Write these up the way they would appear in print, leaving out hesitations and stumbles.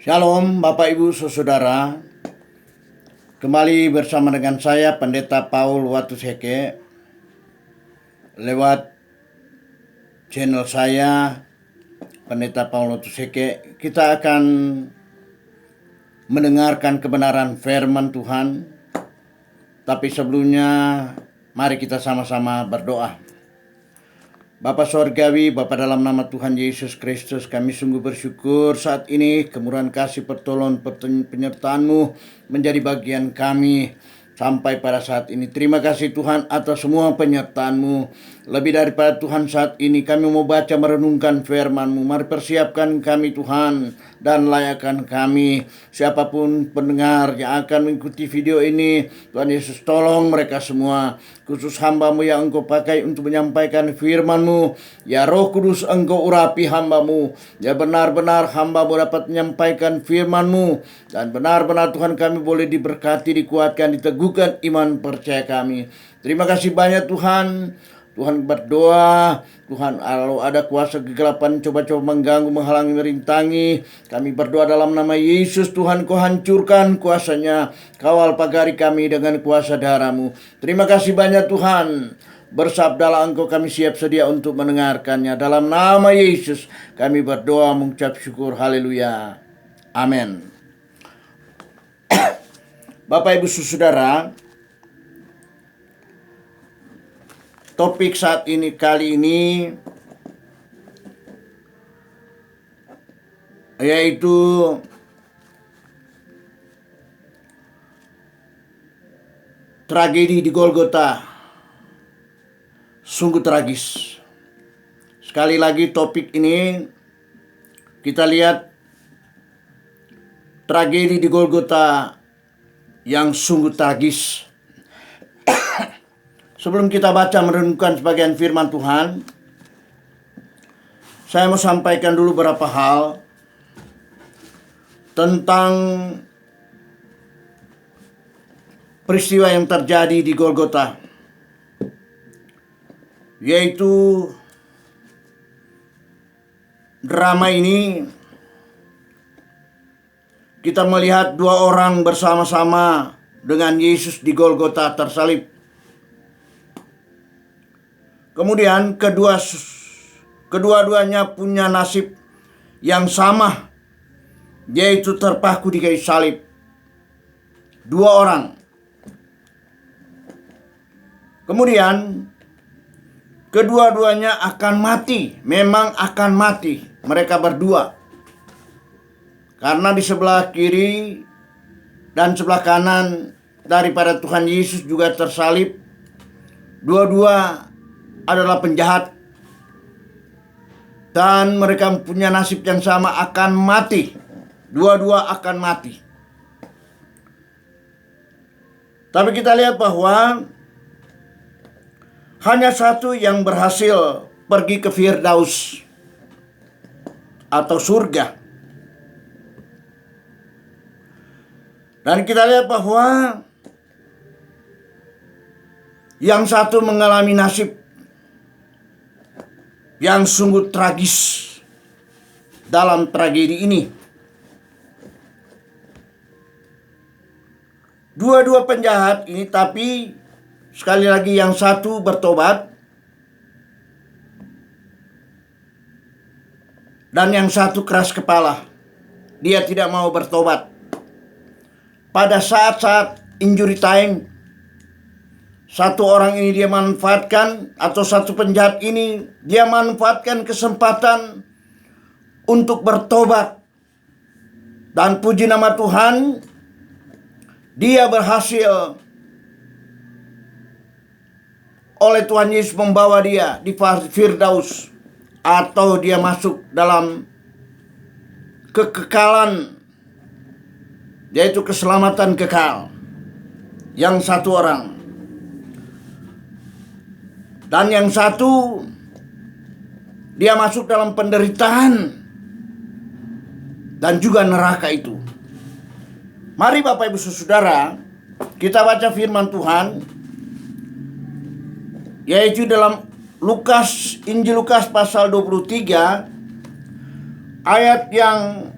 Shalom Bapak Ibu Saudara. Kembali bersama dengan saya Pendeta Paul Watusheke lewat channel saya Pendeta Paul Watusheke. Kita akan mendengarkan kebenaran firman Tuhan. Tapi sebelumnya mari kita sama-sama berdoa. Bapa Sorgawi, Bapa dalam nama Tuhan Yesus Kristus, kami sungguh bersyukur saat ini kemurahan kasih pertolongan penyertaan-Mu menjadi bagian kami sampai pada saat ini. Terima kasih Tuhan atas semua penyertaan-Mu. Lebih daripada Tuhan, saat ini kami mau baca merenungkan firman-Mu. Mari persiapkan kami Tuhan dan layakkan kami. Siapapun pendengar yang akan mengikuti video ini, Tuhan Yesus tolong mereka semua. Khusus hamba-Mu yang Engkau pakai untuk menyampaikan firman-Mu. Ya Roh Kudus, Engkau urapi hamba-Mu. Ya benar-benar hamba-Mu dapat menyampaikan firman-Mu. Dan benar-benar Tuhan kami boleh diberkati, dikuatkan, diteguhkan iman percaya kami. Terima kasih banyak Tuhan. Tuhan berdoa, Tuhan kalau ada kuasa kegelapan coba-coba mengganggu, menghalangi, merintangi, kami berdoa dalam nama Yesus. Tuhan, Kau hancurkan kuasanya, kawal pagari kami dengan kuasa darah-Mu. Terima kasih banyak Tuhan. Bersabdalah Engkau, kami siap sedia untuk mendengarkannya. Dalam nama Yesus kami berdoa mengucap syukur. Haleluya. Amin. Bapak Ibu Saudara, topik saat ini kali ini yaitu tragedi di Golgota. Sungguh tragis. Sekali lagi topik ini kita lihat tragedi di Golgota yang sungguh tragis. Sebelum kita baca merenungkan sebagian firman Tuhan, saya mau sampaikan dulu beberapa hal tentang peristiwa yang terjadi di Golgota, yaitu drama ini kita melihat dua orang bersama-sama dengan Yesus di Golgota tersalib. Kemudian kedua-duanya punya nasib yang sama, yaitu terpaku di kayu salib. Dua orang. Kemudian kedua-duanya akan mati, memang akan mati. Mereka berdua. Karena di sebelah kiri dan sebelah kanan daripada Tuhan Yesus juga tersalib. Dua-dua adalah penjahat. Dan mereka punya nasib yang sama, akan mati. Dua-dua akan mati. Tapi kita lihat bahwa hanya satu yang berhasil pergi ke Firdaus atau surga. Dan kita lihat bahwa yang satu mengalami nasib yang sungguh tragis dalam tragedi ini. Dua-dua penjahat ini, tapi sekali lagi yang satu bertobat dan yang satu keras kepala. Dia tidak mau bertobat. Pada saat-saat injury time, satu orang ini dia manfaatkan, atau satu penjahat ini dia manfaatkan kesempatan untuk bertobat. Dan puji nama Tuhan, dia berhasil oleh Tuhan Yesus membawa dia di Firdaus, atau dia masuk dalam kekekalan, yaitu keselamatan kekal. Yang satu orang. Dan yang satu, dia masuk dalam penderitaan dan juga neraka itu. Mari Bapak Ibu Saudara, kita baca firman Tuhan, yaitu dalam Injil Lukas pasal 23, ayat yang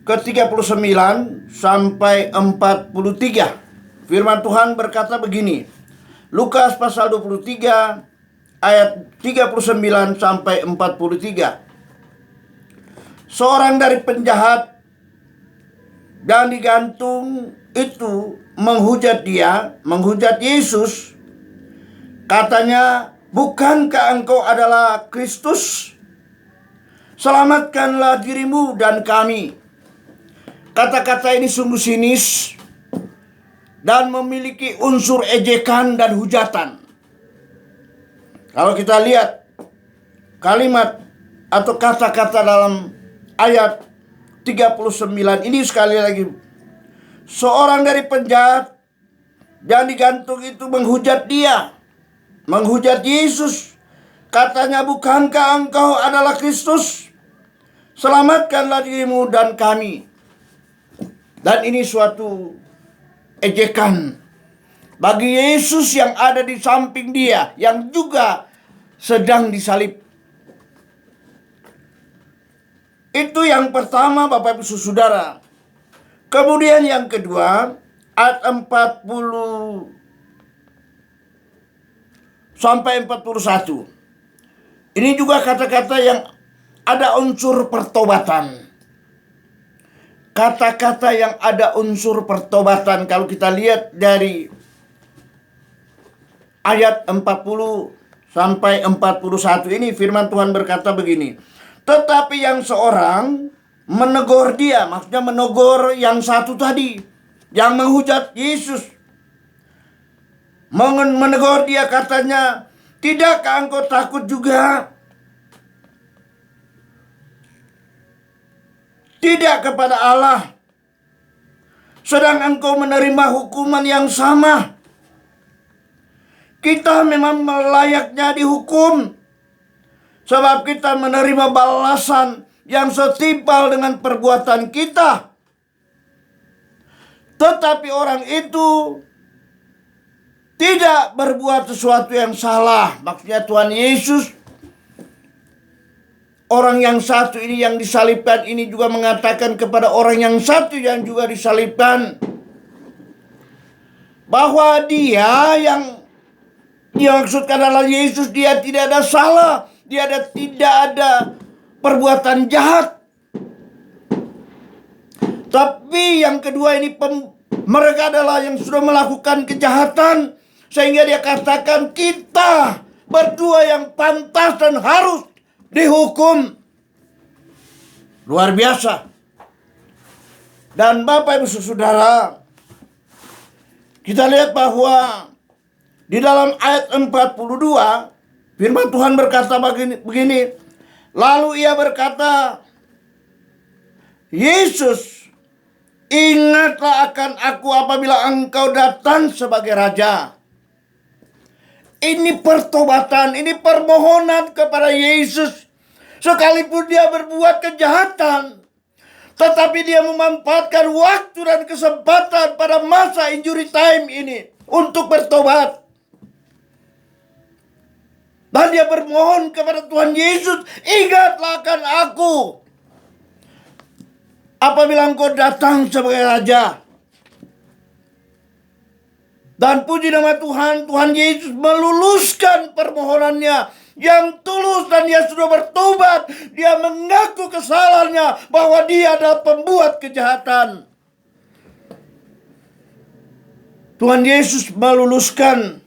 ke-39 sampai 43. Firman Tuhan berkata begini. Lukas pasal 23 ayat 39 sampai 43. Seorang dari penjahat yang digantung itu menghujat Yesus. Katanya, "Bukankah engkau adalah Kristus? Selamatkanlah dirimu dan kami." Kata-kata ini sungguh sinis dan memiliki unsur ejekan dan hujatan. Kalau kita lihat kalimat atau kata-kata dalam ayat 39 ini sekali lagi. Seorang dari penjahat yang digantung itu menghujat Yesus. Katanya, "Bukankah engkau adalah Kristus? Selamatkanlah dirimu dan kami." Dan ini suatu ejekan bagi Yesus yang ada di samping dia, yang juga sedang disalib. Itu yang pertama, Bapak Ibu Saudara. Kemudian yang kedua, ayat 40 sampai 41. Ini juga kata-kata yang ada unsur pertobatan. Kata-kata yang ada unsur pertobatan. Kalau kita lihat dari ayat 40 sampai 41 ini, firman Tuhan berkata begini. Tetapi yang seorang menegur dia, maksudnya menegur yang satu tadi, yang menghujat Yesus. Menegur dia, katanya, "Tidakkah engkau takut juga? Tidak kepada Allah, sedang engkau menerima hukuman yang sama." Kita memang layaknya dihukum, sebab kita menerima balasan yang setimpal dengan perbuatan kita. Tetapi orang itu tidak berbuat sesuatu yang salah. Maksudnya Tuhan Yesus, orang yang satu ini yang disalibkan ini juga mengatakan kepada orang yang satu yang juga disalibkan, bahwa dia yang dimaksudkan adalah Yesus, dia tidak ada salah, tidak ada perbuatan jahat. Tapi yang kedua ini mereka adalah yang sudah melakukan kejahatan, sehingga dia katakan kita berdua yang pantas dan harus dihukum. Luar biasa. Dan Bapak Ibu Saudara, kita lihat bahwa di dalam ayat 42, firman Tuhan berkata begini. Lalu ia berkata, "Yesus, ingatlah akan aku apabila engkau datang sebagai Raja." Ini pertobatan, ini permohonan kepada Yesus. Sekalipun dia berbuat kejahatan, tetapi dia memanfaatkan waktu dan kesempatan pada masa injury time ini untuk bertobat. Dan dia bermohon kepada Tuhan Yesus, "Ingatlah akan aku apabila engkau datang sebagai Raja." Dan puji nama Tuhan, Tuhan Yesus meluluskan permohonannya yang tulus, dan dia sudah bertobat. Dia mengaku kesalahannya bahwa dia adalah pembuat kejahatan. Tuhan Yesus meluluskan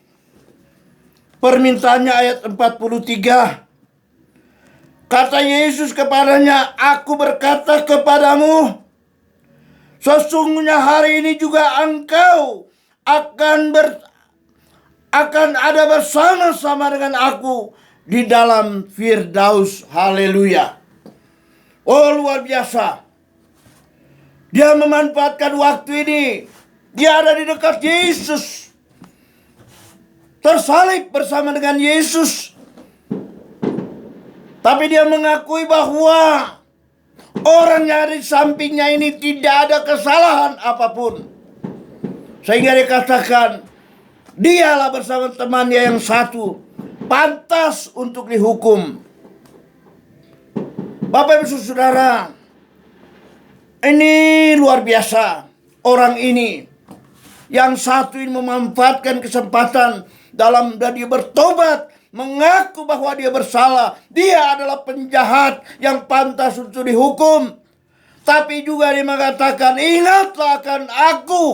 permintaannya ayat 43. Kata Yesus kepadanya, "Aku berkata kepadamu, sesungguhnya hari ini juga engkau akan ada bersama-sama dengan aku di dalam Firdaus." Haleluya. Oh, luar biasa. Dia memanfaatkan waktu ini. Dia ada di dekat Yesus, tersalib bersama dengan Yesus. Tapi dia mengakui bahwa orang yang ada di sampingnya ini tidak ada kesalahan apapun. Sehingga dia katakan, dialah bersama temannya yang satu pantas untuk dihukum. Bapak Ibu Saudara, Ini luar biasa. Orang ini, yang satu ini memanfaatkan kesempatan dan dia bertobat, mengaku bahwa dia bersalah. Dia adalah penjahat yang pantas untuk dihukum. Tapi juga dia mengatakan, ingatlah akan aku.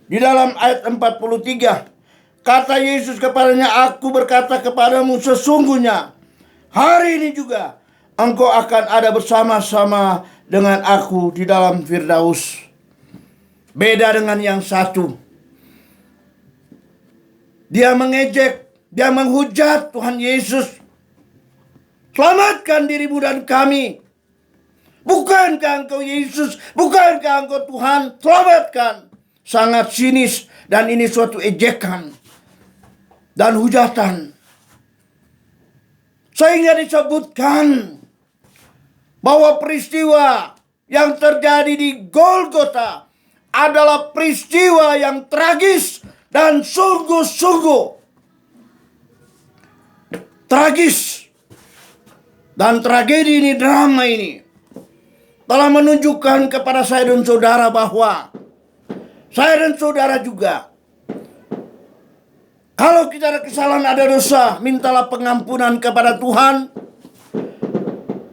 Di dalam ayat 43, kata Yesus kepadanya, aku berkata kepadamu, sesungguhnya hari ini juga engkau akan ada bersama-sama dengan aku di dalam Firdaus. Beda dengan yang satu. Dia mengejek, dia menghujat Tuhan Yesus. Selamatkan dirimu dan kami. Bukankah engkau Yesus? Bukankah engkau Tuhan? Selamatkan. Sangat sinis, dan ini suatu ejekan dan hujatan. Sehingga disebutkan bahwa peristiwa yang terjadi di Golgota adalah peristiwa yang tragis dan sungguh-sungguh tragis. Dan tragedi ini, drama ini telah menunjukkan kepada saya dan saudara bahwa saya dan saudara juga, kalau kita ada kesalahan, ada dosa, mintalah pengampunan kepada Tuhan.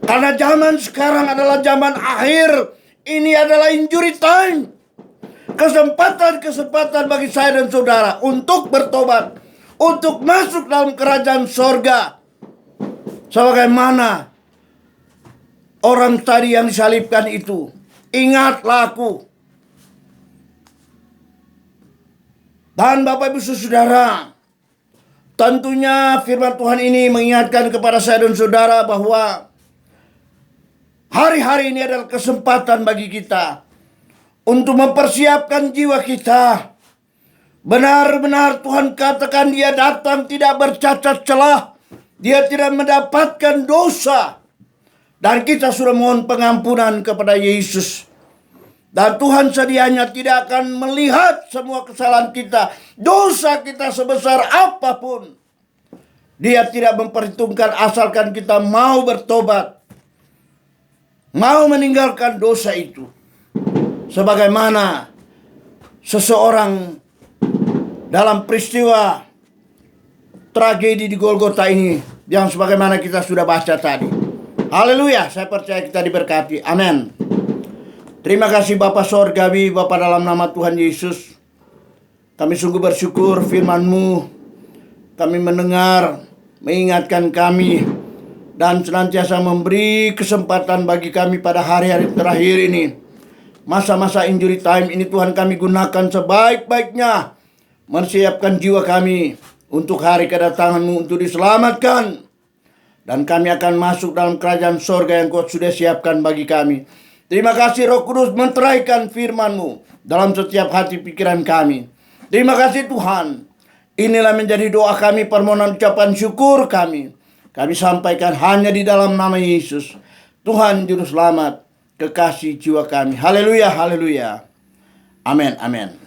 Karena zaman sekarang adalah zaman akhir. Ini adalah injury time. Kesempatan-kesempatan bagi saya dan saudara untuk bertobat, untuk masuk dalam kerajaan sorga. Sebagaimana orang tadi yang disalibkan itu. Ingatlah aku. Dan Bapak Ibu Saudara, tentunya firman Tuhan ini mengingatkan kepada saya dan saudara bahwa hari-hari ini adalah kesempatan bagi kita untuk mempersiapkan jiwa kita. Benar-benar Tuhan katakan dia datang tidak bercacat celah. Dia tidak mendapatkan dosa. Dan kita sudah mohon pengampunan kepada Yesus. Dan Tuhan sedianya tidak akan melihat semua kesalahan kita, dosa kita sebesar apapun. Dia tidak memperhitungkan asalkan kita mau bertobat, mau meninggalkan dosa itu. Sebagaimana seseorang dalam peristiwa tragedi di Golgota ini, yang sebagaimana kita sudah baca tadi. Haleluya, saya percaya kita diberkati. Amin. Terima kasih Bapa Sorgawi, Bapa dalam nama Tuhan Yesus. Kami sungguh bersyukur firman-Mu. Kami mendengar, mengingatkan kami, dan senantiasa memberi kesempatan bagi kami pada hari-hari terakhir ini. Masa-masa injury time ini Tuhan kami gunakan sebaik-baiknya. Mempersiapkan jiwa kami untuk hari kedatangan-Mu untuk diselamatkan. Dan kami akan masuk dalam kerajaan sorga yang Kau sudah siapkan bagi kami. Terima kasih Roh Kudus menteraikan firman-Mu dalam setiap hati pikiran kami. Terima kasih Tuhan. Inilah menjadi doa kami, permohonan ucapan syukur kami. Kami sampaikan hanya di dalam nama Yesus. Tuhan Juru Selamat, kekasih jiwa kami. Haleluya, haleluya. Amin, amin.